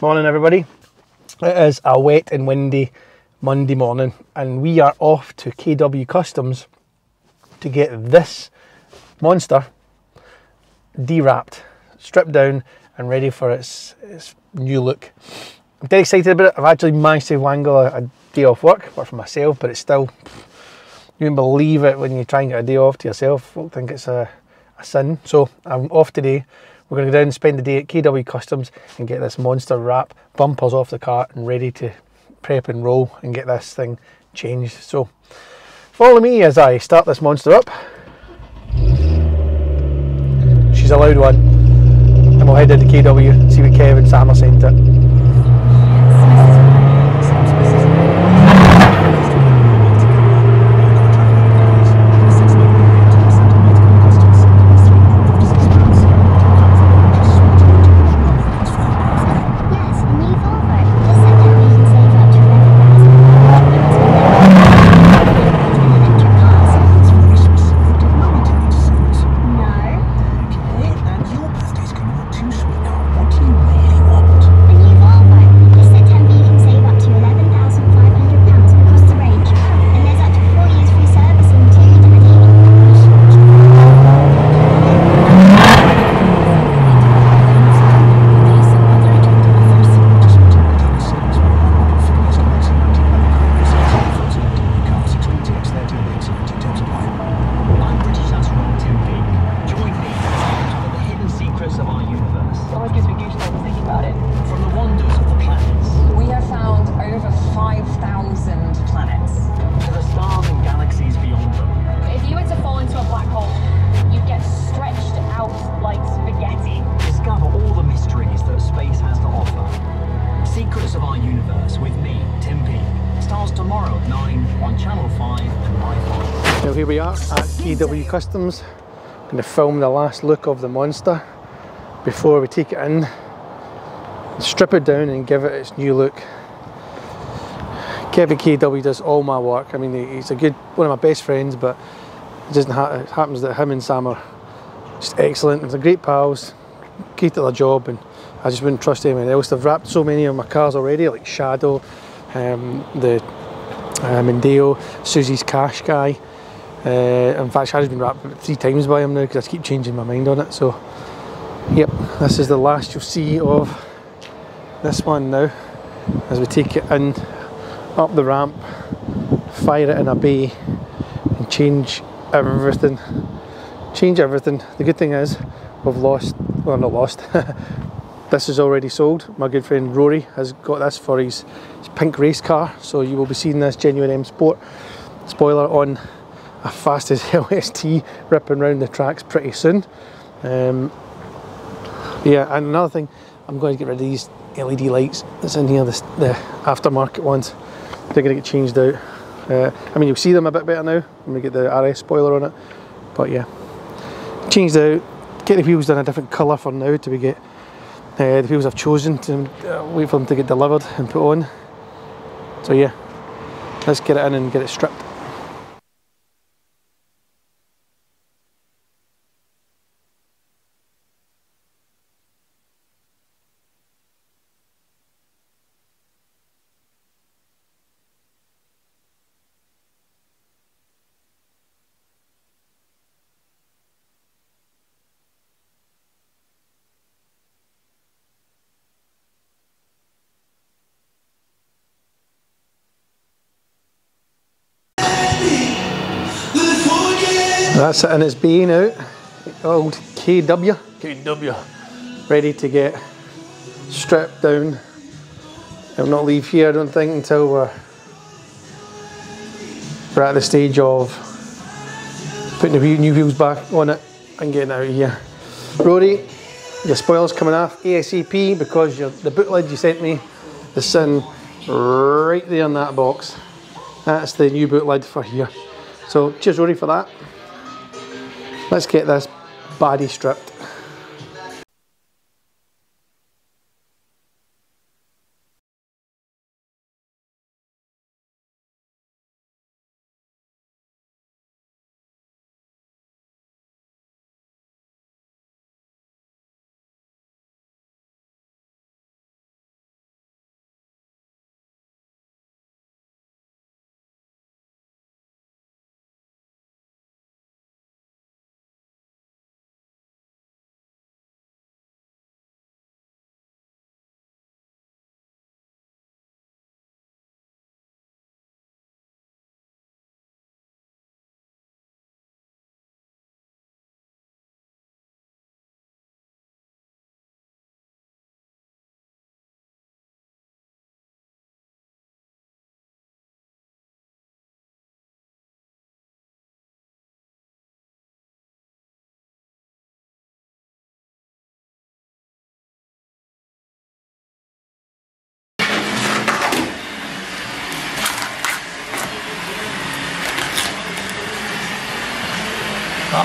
Morning everybody. It is a wet and windy Monday morning and we are off to KW Customs to get this monster de-wrapped, stripped down and ready for its new look. I'm dead excited about it. I've actually managed to wangle a day off work, apart from myself, but it's still, you wouldn't believe it when you try and get a day off to yourself. Folk think it's a sin. So I'm off today. We're going to go down and spend the day at KW Customs and get this monster wrap, bumpers off the cart and ready to prep and roll and get this thing changed. So follow me as I start this monster up. She's a loud one. And we'll head into KW and see what Kev and Sam are saying to it. Now here we are at KW Customs. I'm going to film the last look of the monster before we take it in, strip it down and give it its new look. Kevin KW does all my work. I mean, he's one of my best friends, but it happens that him and Sam are just excellent. They're great pals, great at their job, and I just wouldn't trust anyone else. They've wrapped so many of my cars already, like Shadow, the Mondeo, Susie's Cash Guy. In fact, Shadow's been wrapped 3 times by him now because I keep changing my mind on it. So, yep, this is the last you'll see of this one now as we take it in, up the ramp, fire it in a bay and change everything. The good thing is we've lost, well, not lost, this is already sold. My good friend Rory has got this for his pink race car, so you will be seeing this Genuine M Sport spoiler on a fast as hell ST ripping around the tracks pretty soon. Yeah, and another thing, I'm going to get rid of these LED lights that's in here, the aftermarket ones. They're going to get changed out. I mean, you'll see them a bit better now when we get the RS spoiler on it, but yeah, changed out, get the wheels done a different colour for now till we get the wheels I've chosen to wait for them to get delivered and put on. So yeah, let's get it in and get it stripped. That's it in its bay now, old KW, ready to get stripped down. It'll not leave here, I don't think, until we're at the stage of putting the new wheels back on it and getting out of here. Rory, your spoiler's coming off ASAP because the boot lid you sent me is sitting right there in that box. That's the new boot lid for here. So cheers Rory for that. Let's get this baddie stripped.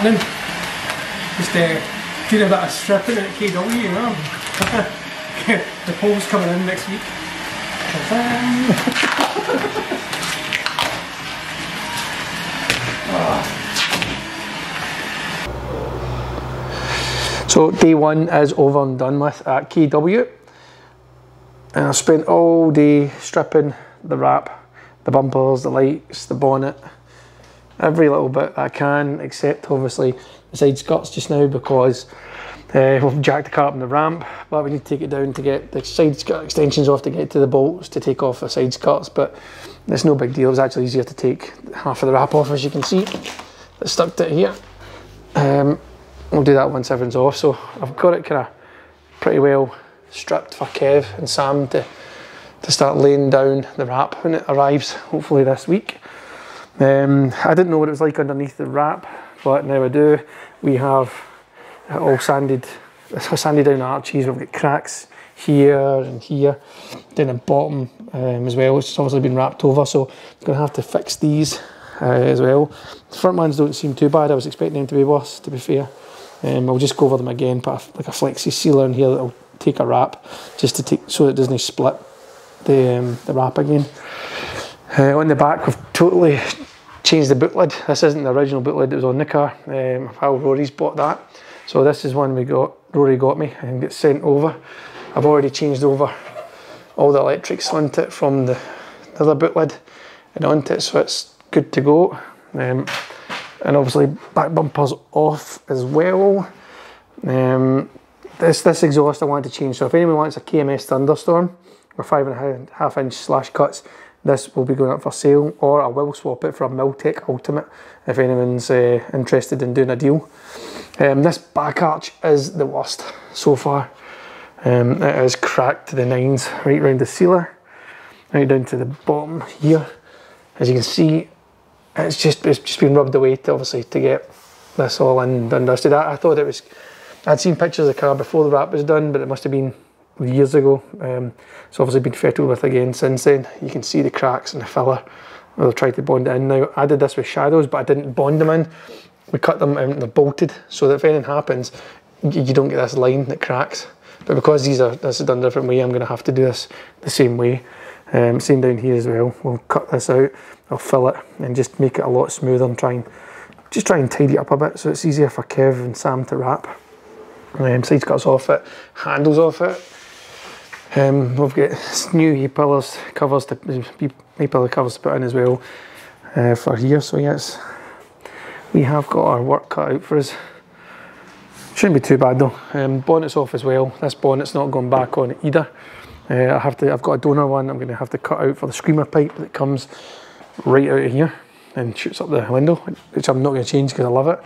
happening. Just doing a bit of stripping at KW, you know. The pole's coming in next week. So day one is over and done with at KW, and I've spent all day stripping the wrap, the bumpers, the lights, the bonnet, every little bit I can, except obviously the side skirts just now, because we've jacked the car up in the ramp, but we need to take it down to get the side skirt extensions off to get to the bolts to take off the side skirts, but it's no big deal. It was actually easier to take half of the wrap off, as you can see. It's stuck to it here. We'll do that once everything's off. So I've got it kind of pretty well stripped for Kev and Sam to start laying down the wrap when it arrives, hopefully this week. I didn't know what it was like underneath the wrap, but now I do. We have it all sanded down the arches. We've got cracks here and here, down the bottom as well, which has obviously been wrapped over, so I'm going to have to fix these as well. The front ones don't seem too bad. I was expecting them to be worse, to be fair. I'll just go over them again, put like a flexi sealer in here that'll take a wrap, just to take so it doesn't split the wrap again. On the back, we've totally changed the boot lid. This isn't the original boot lid that was on the car. Pal Rory's bought that, so this is one Rory got me and gets sent over. I've already changed over all the electrics onto it from the other boot lid and onto it, so it's good to go. And obviously back bumper's off as well. This exhaust I wanted to change, so if anyone wants a KMS Thunderstorm or 5.5 inch slash cuts, this will be going up for sale, or I will swap it for a Miltech Ultimate if anyone's interested in doing a deal. This back arch is the worst so far. It is cracked to the nines right round the sealer, right down to the bottom here. As you can see, it's just been rubbed away obviously to get this all in and done dusted. I thought it was, I'd seen pictures of the car before the wrap was done, but it must have been years ago. It's obviously been fettled with again since then. You can see the cracks and the filler. We'll try to bond it in now. I did this with shadows, but I didn't bond them in. We cut them out and they're bolted, so that if anything happens, you don't get this line that cracks. But because this is done a different way, I'm going to have to do this the same way. Same down here as well. We'll cut this out, I'll fill it and just make it a lot smoother and try and tidy it up a bit so it's easier for Kev and Sam to wrap. Side skirts off it, handles off it. We've got new A-pillar covers to put in as well for here. So yes, we have got our work cut out for us. Shouldn't be too bad though. Bonnet's off as well. This bonnet's not going back on either. I've got a donor one I'm going to have to cut out for the screamer pipe that comes right out of here and shoots up the window, which I'm not going to change because I love it.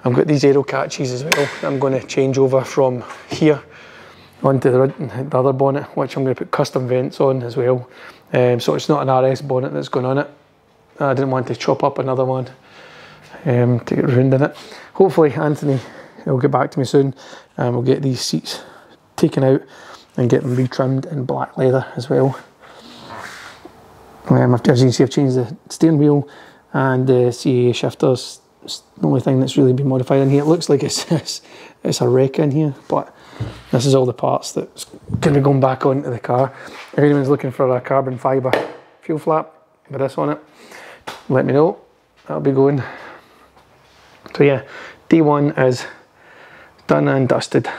I've got these aero catches as well that I'm going to change over from here onto the other bonnet, which I'm going to put custom vents on as well. So it's not an RS bonnet that's going on it. I didn't want to chop up another one to get ruined in it. Hopefully Anthony will get back to me soon and we'll get these seats taken out and get them retrimmed in black leather as well. As you can see, I've changed the steering wheel and the CAA shifters. It's the only thing that's really been modified in here. It looks like it's a wreck in here, but this is all the parts that's going to be going back onto the car. If anyone's looking for a carbon fibre fuel flap with this on it, let me know. That'll be going. So yeah, day one is done and dusted.